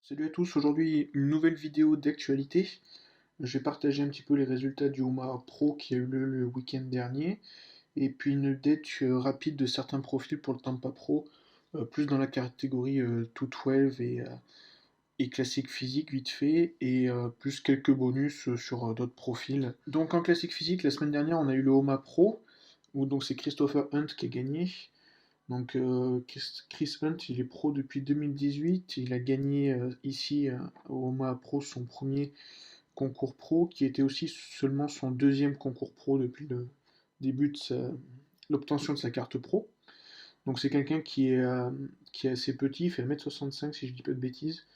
Salut à tous, aujourd'hui une nouvelle vidéo d'actualité. Je vais partager un petit peu les résultats du Omaha Pro qui a eu lieu le week-end dernier, et puis une update rapide de certains profils pour le Tampa Pro, plus dans la catégorie 212 et classique physique vite fait, et plus quelques bonus sur d'autres profils. Donc en classique physique, la semaine dernière on a eu le Omaha Pro, où donc c'est Christopher Hunt qui a gagné. Donc Chris Hunt, il est pro depuis 2018. Il a gagné ici au Omaha Pro son premier concours pro, qui était aussi seulement son deuxième concours pro depuis le début de l'obtention de sa carte pro. Donc c'est quelqu'un qui est assez petit, il fait 1m65 si je dis pas de bêtises.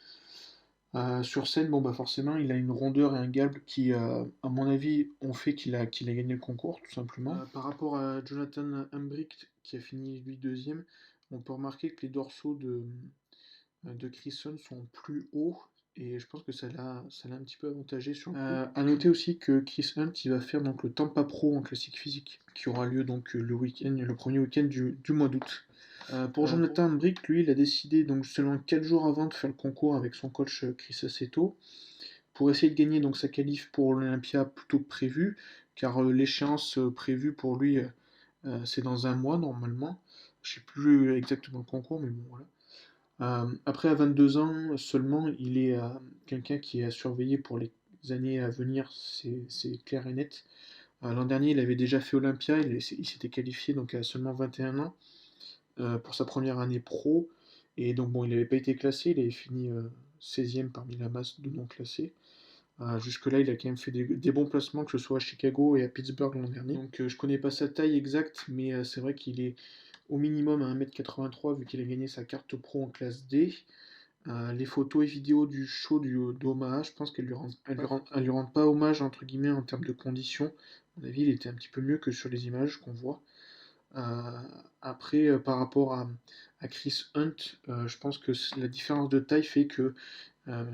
Sur scène, bon bah forcément, il a une rondeur et un galbe qui, à mon avis, ont fait qu'il a gagné le concours, tout simplement. Par rapport à Jonathan Humbricht, qui a fini lui deuxième, on peut remarquer que les dorsaux de Chris Hunt sont plus hauts, et je pense que ça l'a un petit peu avantagé sur le coup. À noter aussi que Chris Hunt, il va faire donc le Tampa Pro en classique physique, qui aura lieu donc le premier week-end du mois d'août. Pour Jonathan Brick, lui, il a décidé donc seulement 4 jours avant de faire le concours avec son coach Chris Aceto pour essayer de gagner donc sa qualif pour l'Olympia plutôt que prévu, car l'échéance prévue pour lui c'est dans un mois normalement. Je sais plus exactement le concours, mais bon voilà. Après, à 22 ans seulement, il est quelqu'un qui est à surveiller pour les années à venir, c'est clair et net. L'an dernier, il avait déjà fait Olympia, il s'était qualifié donc à seulement 21 ans pour sa première année pro. Et donc bon, il n'avait pas été classé, il avait fini 16e parmi la masse de non classés. Jusque-là, il a quand même fait des bons placements, que ce soit à Chicago et à Pittsburgh l'an dernier. Donc je connais pas sa taille exacte, mais c'est vrai qu'il est au minimum à 1m83 vu qu'il a gagné sa carte pro en classe D. Les photos et vidéos du show d'Omaha, je pense qu'elles lui rendent pas hommage entre guillemets en termes de conditions. À mon avis, il était un petit peu mieux que sur les images qu'on voit. Après, par rapport à Chris Hunt, je pense que la différence de taille fait que, euh,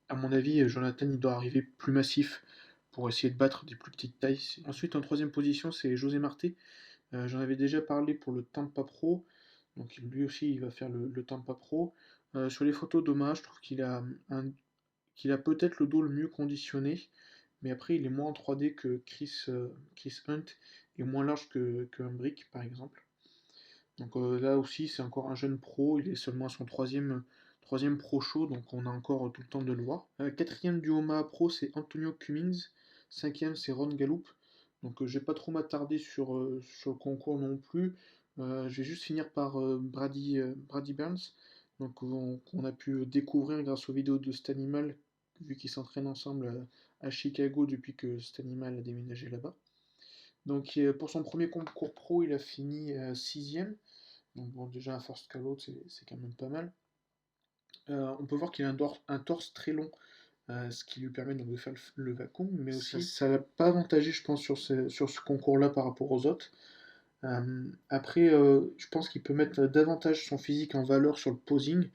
à mon avis, Jonathan il doit arriver plus massif pour essayer de battre des plus petites tailles. Ensuite, en troisième position, c'est José Marté. J'en avais déjà parlé pour le Tampa Pro, donc lui aussi il va faire le Tampa Pro. Sur les photos d'Omaha, je trouve qu'il a peut-être le dos le mieux conditionné, mais après il est moins en 3D que Chris Hunt et moins large que Humbrick par exemple. Donc là aussi c'est encore un jeune pro, il est seulement à son troisième pro show, donc on a encore tout le temps de le voir. Quatrième du Omaha Pro c'est Antonio Cummings, cinquième c'est Ron Gallup. Donc je vais pas trop m'attarder sur le concours non plus. Je vais juste finir par Brady Burns, donc qu'on a pu découvrir grâce aux vidéos de Stanimal, vu qu'ils s'entraînent ensemble à Chicago depuis que Stanimal a déménagé là-bas. Donc pour son premier concours pro, il a fini sixième. Donc bon, déjà un first call c'est quand même pas mal. On peut voir qu'il a un torse très long, ce qui lui permet donc de faire le vacuum, mais aussi ça l'a pas avantagé, je pense, sur ce concours-là par rapport aux autres. Après, je pense qu'il peut mettre davantage son physique en valeur sur le posing.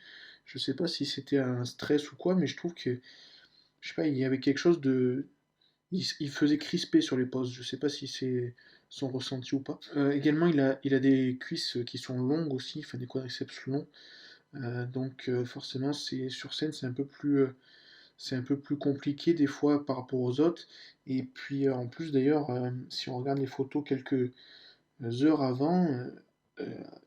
Je sais pas si c'était un stress ou quoi, mais je trouve que, je sais pas, il y avait quelque chose de. Il faisait crisper sur les poses. Je sais pas si c'est son ressenti ou pas. Également, il a des cuisses qui sont longues aussi, enfin des quadriceps longs. Donc forcément, sur scène, c'est un peu plus compliqué des fois par rapport aux autres. Et puis en plus d'ailleurs, si on regarde les photos quelques heures avant,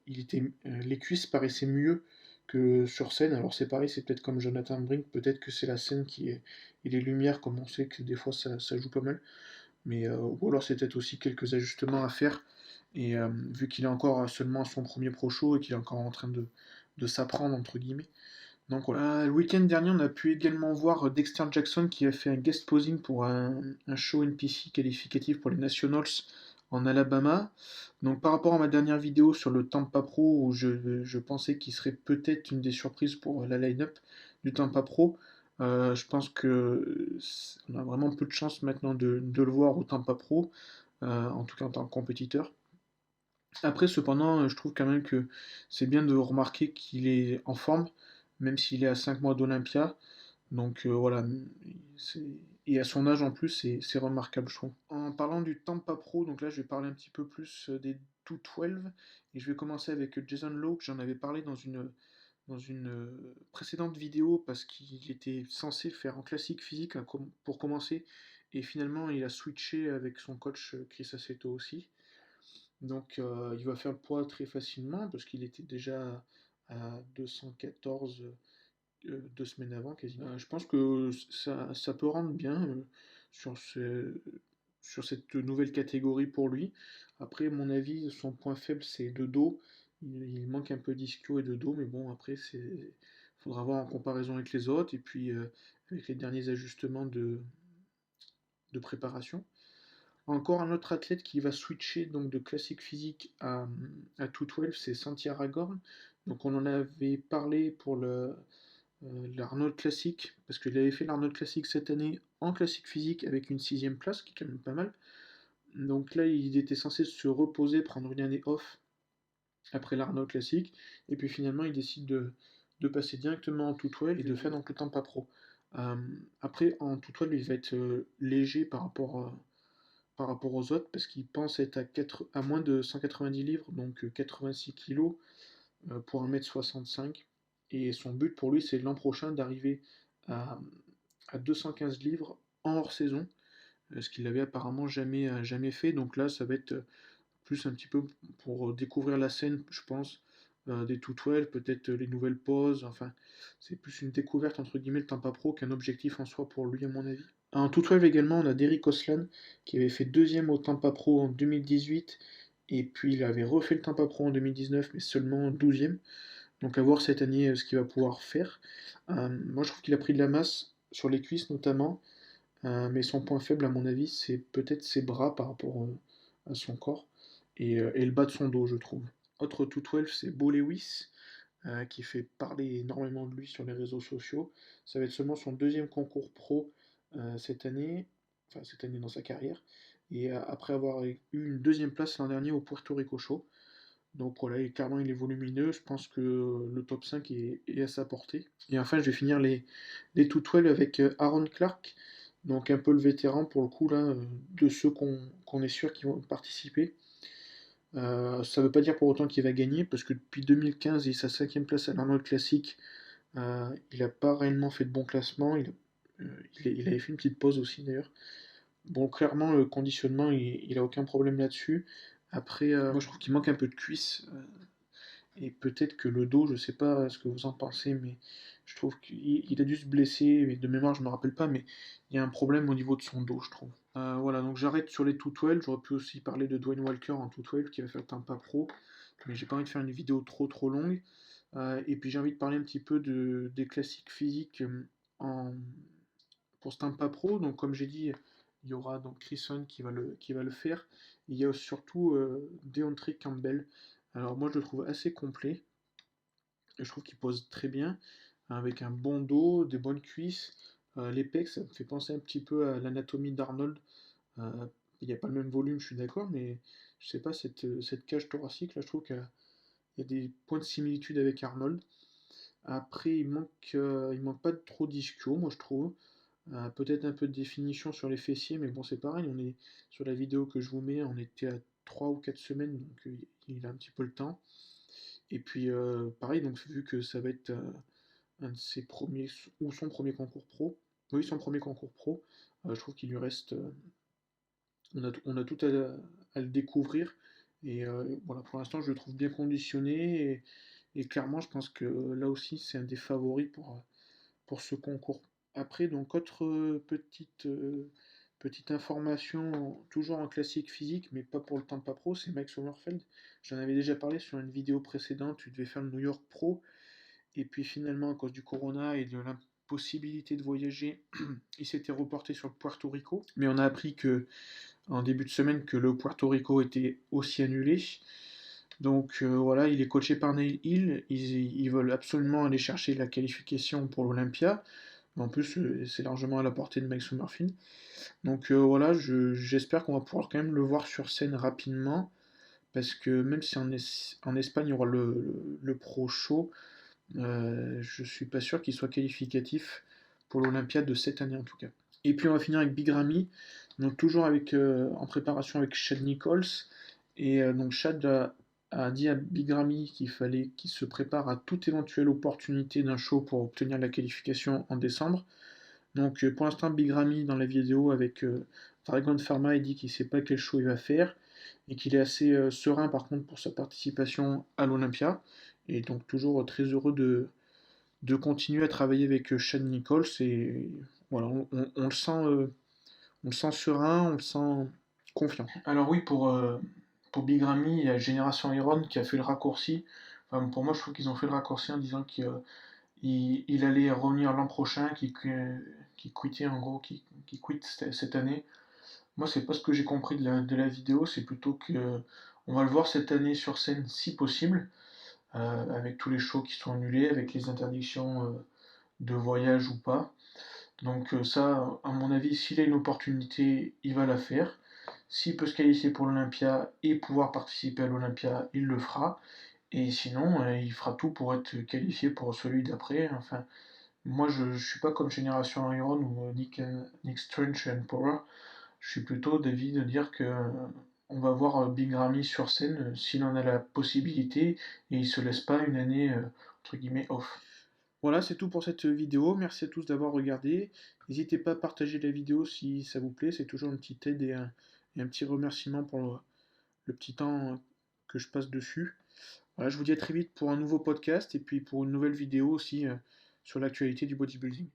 les cuisses paraissaient mieux que sur scène. Alors c'est pareil, c'est peut-être comme Jonathan Brink, peut-être que c'est la scène et les lumières, comme on sait que des fois ça joue pas mal. Mais ou alors c'est peut-être aussi quelques ajustements à faire. Et vu qu'il est encore seulement à son premier pro show et qu'il est encore en train de s'apprendre entre guillemets. Donc voilà. Le week-end dernier, on a pu également voir Dexter Jackson qui a fait un guest posing pour un show NPC qualificatif pour les Nationals en Alabama. Donc par rapport à ma dernière vidéo sur le Tampa Pro où je pensais qu'il serait peut-être une des surprises pour la line-up du Tampa Pro, je pense que on a vraiment peu de chance maintenant de le voir au Tampa Pro, en tout cas en tant que compétiteur. Après, cependant, je trouve quand même que c'est bien de remarquer qu'il est en forme, même s'il est à 5 mois d'Olympia. Donc voilà, et à son âge en plus, c'est remarquable, je trouve. En parlant du Tampa Pro, donc là, je vais parler un petit peu plus des 212, et je vais commencer avec Jason Lowe, que j'en avais parlé dans une précédente vidéo parce qu'il était censé faire en classique physique pour commencer, et finalement il a switché avec son coach Chris Aceto aussi. Donc il va faire le poids très facilement parce qu'il était déjà à 214 2 semaines avant quasiment. Je pense que ça peut rendre bien sur, sur cette nouvelle catégorie pour lui. Après, à mon avis, son point faible c'est de dos. Il manque un peu d'ischio et de dos, mais bon, après, faudra voir en comparaison avec les autres et puis avec les derniers ajustements de préparation. Encore un autre athlète qui va switcher donc de classique physique à 212, c'est Santiago Aragorn. Donc on en avait parlé pour l'Arnold Classic, parce qu'il avait fait l'Arnold Classic cette année en classique physique avec une 6ème place, qui est quand même pas mal. Donc là, il était censé se reposer, prendre une année off après l'Arnold Classic, et puis finalement, il décide de passer directement en 212 et de faire donc le Tampa Pro. Après, en 212, il va être léger par rapport aux autres, parce qu'il pense être à moins de 190 livres, donc 86 kg pour 1m65. Et son but pour lui, c'est l'an prochain d'arriver à, à 215 livres en hors saison, ce qu'il n'avait apparemment jamais fait. Donc là, ça va être plus un petit peu pour découvrir la scène, je pense, des 212, peut-être les nouvelles poses. Enfin, c'est plus une découverte entre guillemets le Tampa Pro qu'un objectif en soi pour lui, à mon avis. En 212 également, on a Derrick Oslan qui avait fait deuxième au Tampa Pro en 2018, et puis il avait refait le Tampa Pro en 2019, mais seulement 12e. Donc à voir cette année ce qu'il va pouvoir faire. Moi je trouve qu'il a pris de la masse sur les cuisses notamment, mais son point faible à mon avis c'est peut-être ses bras par rapport à son corps, et le bas de son dos je trouve. Autre 212 c'est Bo Lewis, qui fait parler énormément de lui sur les réseaux sociaux. Ça va être seulement son deuxième concours pro cette année, enfin cette année dans sa carrière, et après avoir eu une deuxième place l'an dernier au Puerto Rico Show. Donc voilà, et clairement il est volumineux, je pense que le top 5 est à sa portée. Et enfin je vais finir les 212 avec Aaron Clark, donc un peu le vétéran pour le coup là, de ceux qu'on est sûr qui vont participer. Ça ne veut pas dire pour autant qu'il va gagner, parce que depuis 2015 et sa 5ème place à l'Arnold Classic, il n'a pas réellement fait de bon classement. Il avait fait une petite pause aussi d'ailleurs. Bon, clairement, le conditionnement, il a aucun problème là-dessus. Après, moi je trouve qu'il manque un peu de cuisse. Et peut-être que le dos, je sais pas ce que vous en pensez, mais je trouve qu'il a dû se blesser, et de mémoire je me rappelle pas, mais il y a un problème au niveau de son dos, je trouve. Voilà, donc j'arrête sur les 212, j'aurais pu aussi parler de Dwayne Walker en 212 qui va faire le Tampa Pro, mais j'ai pas envie de faire une vidéo trop longue. Et puis j'ai envie de parler un petit peu des classiques physiques en, pour ce Tampa Pro. Donc comme j'ai dit, il y aura donc Chrisson qui va le faire. Il y a surtout Deontre Campbell. Alors moi je le trouve assez complet. Je trouve qu'il pose très bien, avec un bon dos, des bonnes cuisses. Les pecs, ça me fait penser un petit peu à l'anatomie d'Arnold. Euh, il n'y a pas le même volume, je suis d'accord, mais je sais pas, cette cage thoracique, là, je trouve qu'il y a des points de similitude avec Arnold. Après, il manque pas de trop d'ischio, moi je trouve. Peut-être un peu de définition sur les fessiers, mais bon, c'est pareil, on est sur la vidéo que je vous mets, on était à 3 ou 4 semaines, donc il a un petit peu le temps. Et puis, pareil, donc vu que ça va être un de ses premiers, ou son premier concours pro, oui, son premier concours pro, je trouve qu'il lui reste, on a tout à le découvrir, et voilà, pour l'instant, je le trouve bien conditionné, et clairement, je pense que là aussi, c'est un des favoris pour ce concours. Après, donc, autre petite information, toujours en classique physique, mais pas pour le Tampa Pro, c'est Mike Sommerfeld. J'en avais déjà parlé sur une vidéo précédente, tu devais faire le New York Pro, et puis finalement, à cause du corona et de l'impossibilité de voyager, il s'était reporté sur le Puerto Rico. Mais on a appris que en début de semaine que le Puerto Rico était aussi annulé. Donc voilà, il est coaché par Neil Hill. Ils veulent absolument aller chercher la qualification pour l'Olympia. En plus, c'est largement à la portée de Mike Summerfield. Donc voilà, j'espère qu'on va pouvoir quand même le voir sur scène rapidement. Parce que même si en Espagne il y aura le Pro Show, je suis pas sûr qu'il soit qualificatif pour l'Olympiade de cette année en tout cas. Et puis on va finir avec Big Ramy, donc toujours en préparation avec Chad Nichols. Et donc Chad a dit à Big Ramy qu'il fallait qu'il se prépare à toute éventuelle opportunité d'un show pour obtenir la qualification en décembre. Donc pour l'instant, Big Ramy dans la vidéo avec Dragon Pharma, il dit qu'il ne sait pas quel show il va faire et qu'il est assez serein par contre pour sa participation à l'Olympia. Et donc toujours très heureux de continuer à travailler avec Shane Nichols. Et voilà, on on le sent serein, on le sent confiant. Alors oui, pour Big Ramy, il y a Génération Iron qui a fait le raccourci. Enfin, pour moi, je trouve qu'ils ont fait le raccourci en disant qu'il allait revenir l'an prochain, qu'il quittait en gros, qu'il quitte cette année. Moi, c'est pas ce que j'ai compris de la vidéo, c'est plutôt que on va le voir cette année sur scène si possible, avec tous les shows qui sont annulés, avec les interdictions de voyage ou pas. Donc ça, à mon avis, s'il a une opportunité, il va la faire. S'il peut se qualifier pour l'Olympia et pouvoir participer à l'Olympia, il le fera. Et sinon, il fera tout pour être qualifié pour celui d'après. Enfin, moi, je ne suis pas comme Génération Iron ou Nick Strange and Power. Je suis plutôt d'avis de dire que on va voir Big Ramy sur scène s'il en a la possibilité et il se laisse pas une année entre guillemets off. Voilà, c'est tout pour cette vidéo. Merci à tous d'avoir regardé. N'hésitez pas à partager la vidéo si ça vous plaît. C'est toujours une petite aide et un petit remerciement pour le petit temps que je passe dessus. Voilà, je vous dis à très vite pour un nouveau podcast et puis pour une nouvelle vidéo aussi sur l'actualité du bodybuilding.